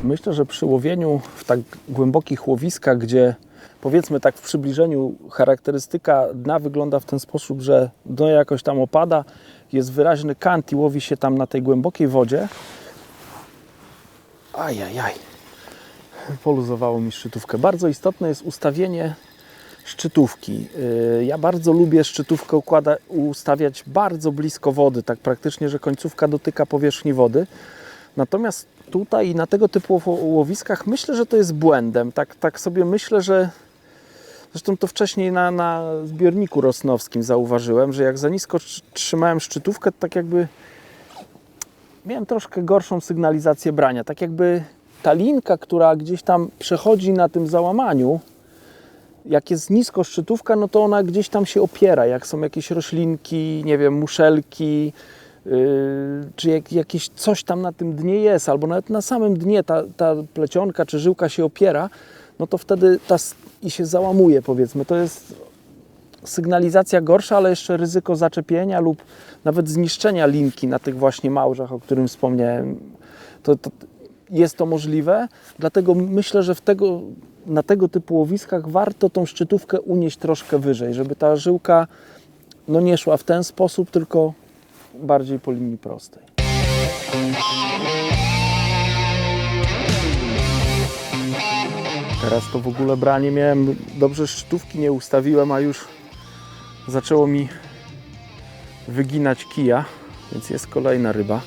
[SPEAKER 1] Myślę, że przy łowieniu w tak głębokich łowiskach, gdzie powiedzmy tak w przybliżeniu charakterystyka dna wygląda w ten sposób, że dno jakoś tam opada, jest wyraźny kant i łowi się tam na tej głębokiej wodzie. Ajajaj. Poluzowało mi szczytówkę. Bardzo istotne jest ustawienie szczytówki. Ja bardzo lubię szczytówkę ustawiać bardzo blisko wody, tak praktycznie, że końcówka dotyka powierzchni wody. Natomiast tutaj na tego typu łowiskach myślę, że to jest błędem. Tak sobie myślę, że Zresztą to wcześniej na zbiorniku rosnowskim zauważyłem, że jak za nisko trzymałem szczytówkę, to tak jakby miałem troszkę gorszą sygnalizację brania. Tak jakby ta linka, która gdzieś tam przechodzi na tym załamaniu, jak jest nisko szczytówka, no to ona gdzieś tam się opiera. Jak są jakieś roślinki, nie wiem, muszelki, czy jakieś coś tam na tym dnie jest, albo nawet na samym dnie ta plecionka czy żyłka się opiera, no to wtedy i się załamuje, powiedzmy. To jest sygnalizacja gorsza, ale jeszcze ryzyko zaczepienia lub nawet zniszczenia linki na tych właśnie małżach, o którym wspomniałem. To jest to możliwe, dlatego myślę, że na tego typu łowiskach warto tą szczytówkę unieść troszkę wyżej, żeby ta żyłka no nie szła w ten sposób, tylko bardziej po linii prostej. Teraz to w ogóle branie miałem, dobrze szczytówki nie ustawiłem, a już zaczęło mi wyginać kija, więc jest kolejna ryba.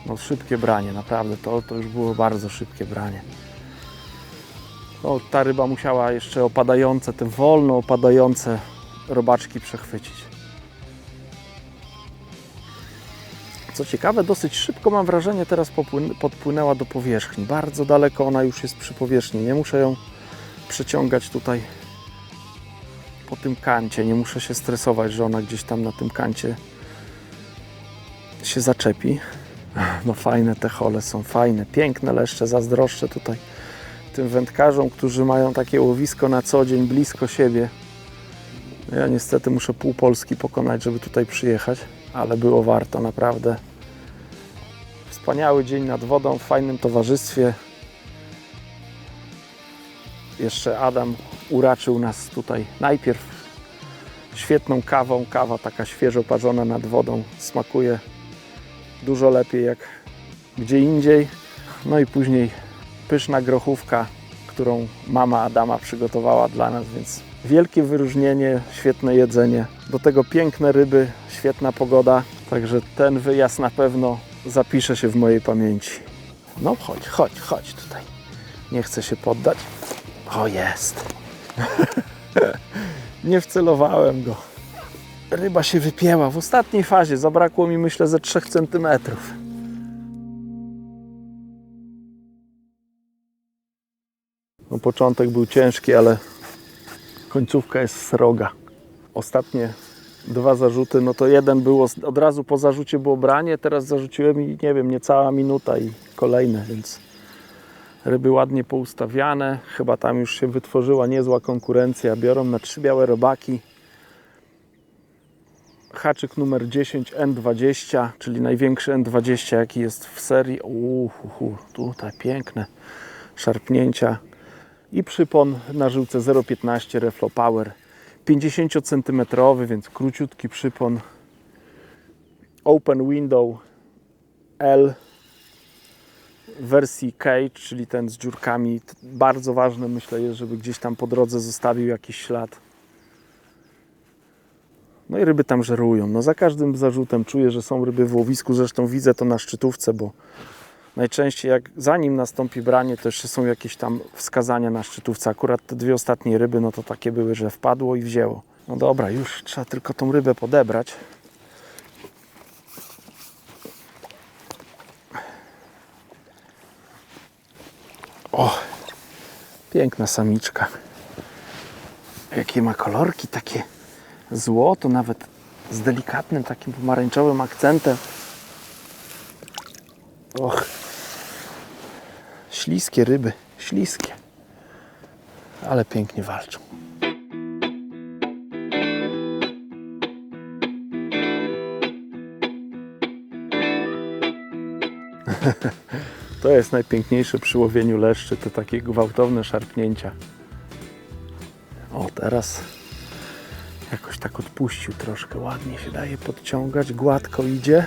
[SPEAKER 1] No szybkie branie, naprawdę, to już było bardzo szybkie branie. No, ta ryba musiała jeszcze opadające, te wolno opadające robaczki przechwycić. Co ciekawe, dosyć szybko, mam wrażenie, teraz podpłynęła do powierzchni. Bardzo daleko ona już jest przy powierzchni. Nie muszę ją przeciągać tutaj po tym kancie. Nie muszę się stresować, że ona gdzieś tam na tym kancie się zaczepi. No fajne te hole są, fajne, piękne leszcze. Zazdroszczę tutaj tym wędkarzom, którzy mają takie łowisko na co dzień blisko siebie. Ja niestety muszę pół Polski pokonać, żeby tutaj przyjechać, ale było warto, naprawdę. Wspaniały dzień nad wodą, w fajnym towarzystwie. Jeszcze Adam uraczył nas tutaj najpierw świetną kawą. Kawa taka świeżo parzona nad wodą, smakuje dużo lepiej jak gdzie indziej. No i później pyszna grochówka, którą mama Adama przygotowała dla nas, więc wielkie wyróżnienie, świetne jedzenie. Do tego piękne ryby, świetna pogoda, także ten wyjazd na pewno zapisze się w mojej pamięci. No chodź tutaj. Nie chcę się poddać. O, jest. Nie wcelowałem go. Ryba się wypięła. W ostatniej fazie zabrakło mi, myślę, ze 3 cm. No, początek był ciężki, ale końcówka jest sroga. Ostatnie 2 zarzuty, no to jeden było, od razu po zarzucie było branie, teraz zarzuciłem i nie wiem, niecała minuta i kolejne, więc ryby ładnie poustawiane. Chyba tam już się wytworzyła niezła konkurencja. Biorą na 3 białe robaki. Haczyk numer 10 N20, czyli największy N20 jaki jest w serii. Tutaj piękne szarpnięcia. I przypon na żyłce 0,15 Reflo Power. 50 cm, więc króciutki przypon. Open Window L w wersji cage, czyli ten z dziurkami. Bardzo ważne, myślę, jest, żeby gdzieś tam po drodze zostawił jakiś ślad. No i ryby tam żerują. No za każdym zarzutem czuję, że są ryby w łowisku. Zresztą widzę to na szczytówce, bo najczęściej zanim nastąpi branie, to jeszcze są jakieś tam wskazania na szczytówce. Akurat te 2 ostatnie ryby, no to takie były, że wpadło i wzięło. No dobra, już trzeba tylko tą rybę podebrać. O, piękna samiczka. Jakie ma kolorki, takie złoto, nawet z delikatnym takim pomarańczowym akcentem. Och, śliskie ryby, śliskie, ale pięknie walczą. To jest najpiękniejsze przy łowieniu leszczy, to takie gwałtowne szarpnięcia. O, teraz jakoś tak odpuścił troszkę, ładnie się daje podciągać, gładko idzie.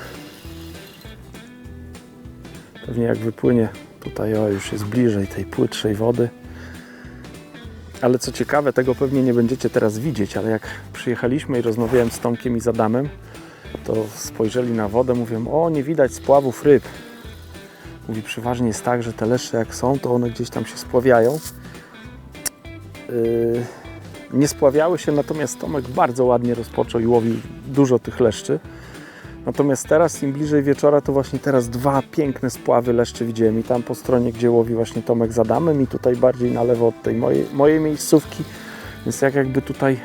[SPEAKER 1] Pewnie jak wypłynie tutaj, już jest bliżej tej płytszej wody. Ale co ciekawe, tego pewnie nie będziecie teraz widzieć, ale jak przyjechaliśmy i rozmawiałem z Tomkiem i z Adamem, to spojrzeli na wodę, mówią, o, nie widać spławów ryb. Mówi, przeważnie jest tak, że te leszcze jak są, to one gdzieś tam się spławiają. nie spławiały się, natomiast Tomek bardzo ładnie rozpoczął i łowił dużo tych leszczy. Natomiast teraz, im bliżej wieczora, to właśnie teraz 2 piękne spławy leszczy widziałem i tam po stronie, gdzie łowi właśnie Tomek z Adamem i tutaj bardziej na lewo od tej mojej miejscówki. Więc jakby tutaj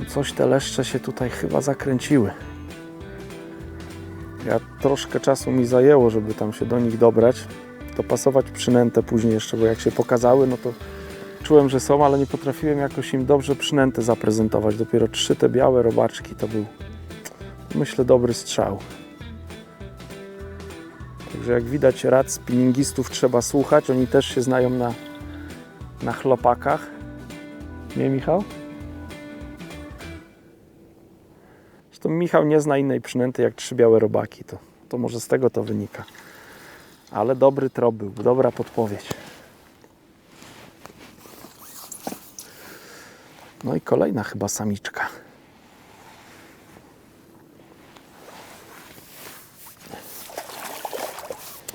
[SPEAKER 1] coś te leszcze się tutaj chyba zakręciły. Troszkę czasu mi zajęło, żeby tam się do nich dobrać, dopasować przynętę później jeszcze, bo jak się pokazały, no to czułem, że są, ale nie potrafiłem jakoś im dobrze przynętę zaprezentować. Dopiero 3 te białe robaczki to był, myślę, dobry strzał. Także jak widać, rad spinningistów trzeba słuchać. Oni też się znają na chlopakach. Nie, Michał? Zresztą Michał nie zna innej przynęty jak 3 białe robaki. To może z tego to wynika. Ale dobry trop był, dobra podpowiedź. No i kolejna chyba samiczka.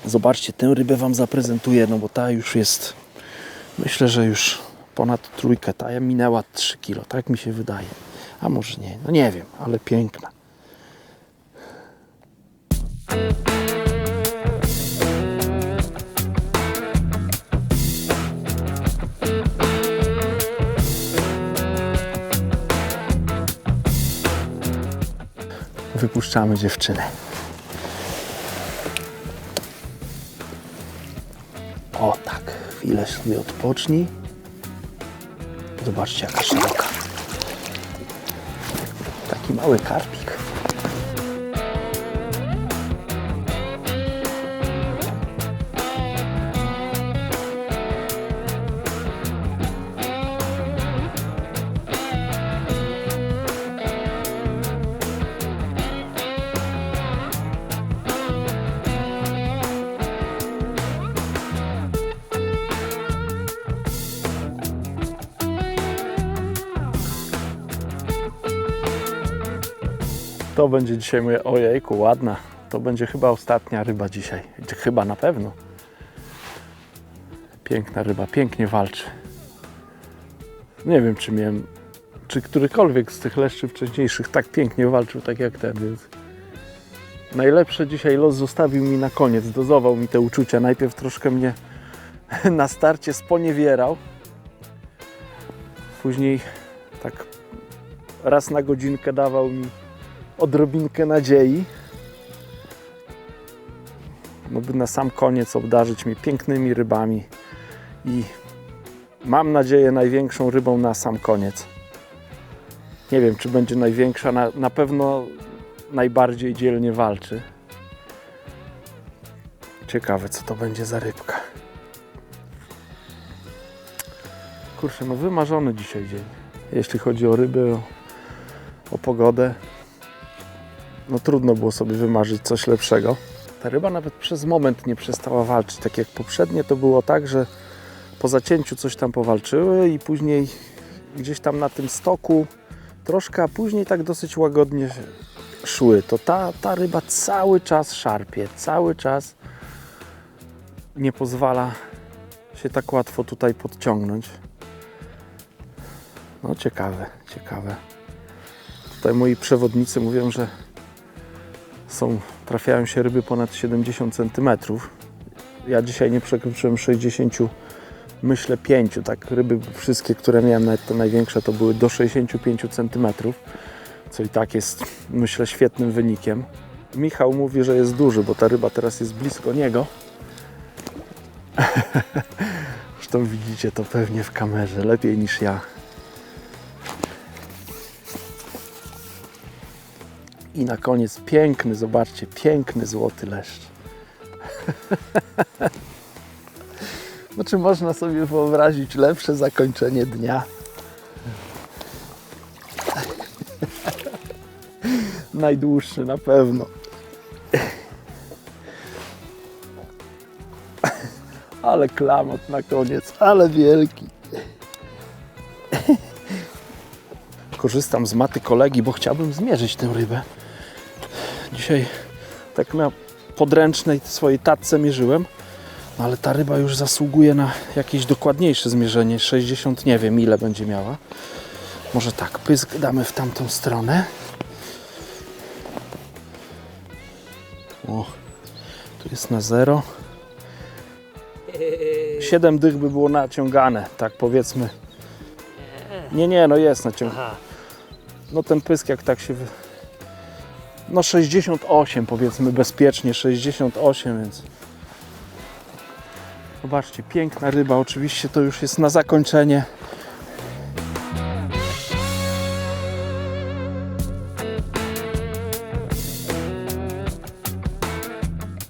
[SPEAKER 1] Zobaczcie, tę rybę Wam zaprezentuję, no bo ta już jest, myślę, że już ponad 3. Ta minęła 3 kg, tak mi się wydaje. A może nie, no nie wiem, ale piękna. Wypuszczamy dziewczynę. O tak, chwilę sobie odpocznij. Zobaczcie, jaka szeroka. Taki mały karpik. To będzie dzisiaj moje, ojejku, ładna. To będzie chyba ostatnia ryba dzisiaj. Chyba na pewno. Piękna ryba, pięknie walczy. Nie wiem, czy którykolwiek z tych leszczy wcześniejszych tak pięknie walczył, tak jak ten. Więc najlepsze dzisiaj los zostawił mi na koniec. Dozował mi te uczucia. Najpierw troszkę mnie na starcie sponiewierał. Później tak raz na godzinkę dawał mi odrobinkę nadziei, no by na sam koniec obdarzyć mnie pięknymi rybami i mam nadzieję największą rybą na sam koniec. Nie wiem, czy będzie największa, na pewno najbardziej dzielnie walczy. Ciekawe, co to będzie za rybka. Kurczę, no wymarzony dzisiaj dzień, jeśli chodzi o ryby, o pogodę. No trudno było sobie wymarzyć coś lepszego. Ta ryba nawet przez moment nie przestała walczyć. Tak jak poprzednie, to było tak, że po zacięciu coś tam powalczyły i później gdzieś tam na tym stoku troszkę, a później tak dosyć łagodnie szły. To ta ryba cały czas szarpie, cały czas nie pozwala się tak łatwo tutaj podciągnąć. No ciekawe, ciekawe. Tutaj moi przewodnicy mówią, że trafiają się ryby ponad 70 cm. Ja dzisiaj nie przekroczyłem 60, myślę 5. Tak, ryby wszystkie, które miałem, nawet te największe, to były do 65 cm. Co i tak jest, myślę, świetnym wynikiem. Michał mówi, że jest duży, bo ta ryba teraz jest blisko niego. Zresztą widzicie to pewnie w kamerze, lepiej niż ja. I na koniec piękny, zobaczcie, piękny złoty leszcz. No czy można sobie wyobrazić lepsze zakończenie dnia? Najdłuższy na pewno. Ale klamot na koniec, ale wielki. Korzystam z maty kolegi, bo chciałbym zmierzyć tę rybę. Dzisiaj tak na podręcznej swojej tatce mierzyłem. No ale ta ryba już zasługuje na jakieś dokładniejsze zmierzenie. 60, nie wiem ile będzie miała. Może tak, pysk damy w tamtą stronę. O, tu jest na 0. 7 dych by było naciągane, tak powiedzmy. Nie, no jest naciągane. No ten pysk jak tak się... No 68 powiedzmy bezpiecznie, 68, więc... Zobaczcie, piękna ryba, oczywiście to już jest na zakończenie.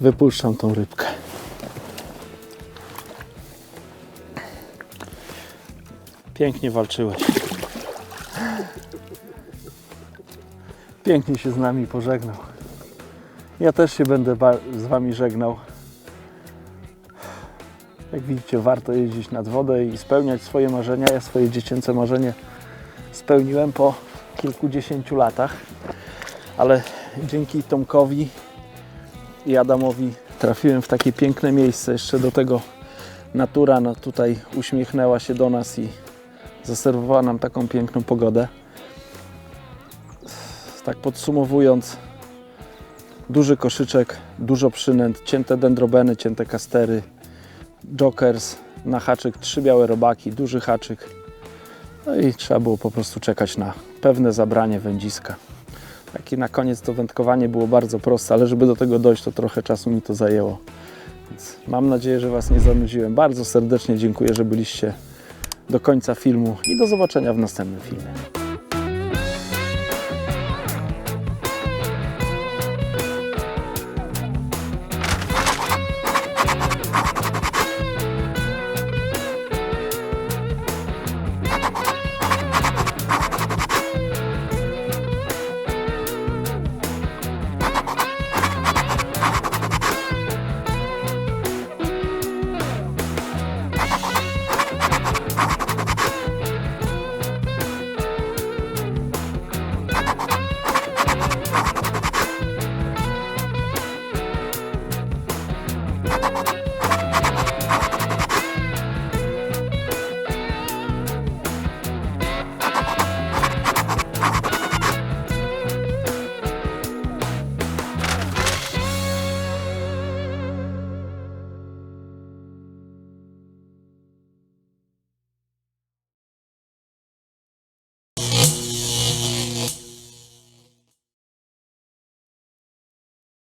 [SPEAKER 1] Wypuszczam tą rybkę. Pięknie walczyłeś. Pięknie się z nami pożegnał. Ja też się będę z Wami żegnał. Jak widzicie, warto jeździć nad wodę i spełniać swoje marzenia. Ja swoje dziecięce marzenie spełniłem po kilkudziesięciu latach, ale dzięki Tomkowi i Adamowi trafiłem w takie piękne miejsce. Jeszcze do tego natura no, tutaj uśmiechnęła się do nas i zaserwowała nam taką piękną pogodę. Tak podsumowując, duży koszyczek, dużo przynęt, cięte dendrobeny, cięte kastery, jokers, na haczyk 3 białe robaki, duży haczyk. No i trzeba było po prostu czekać na pewne zabranie wędziska. Takie na koniec to wędkowanie było bardzo proste, ale żeby do tego dojść, to trochę czasu mi to zajęło. Więc mam nadzieję, że Was nie zanudziłem. Bardzo serdecznie dziękuję, że byliście do końca filmu i do zobaczenia w następnym filmie.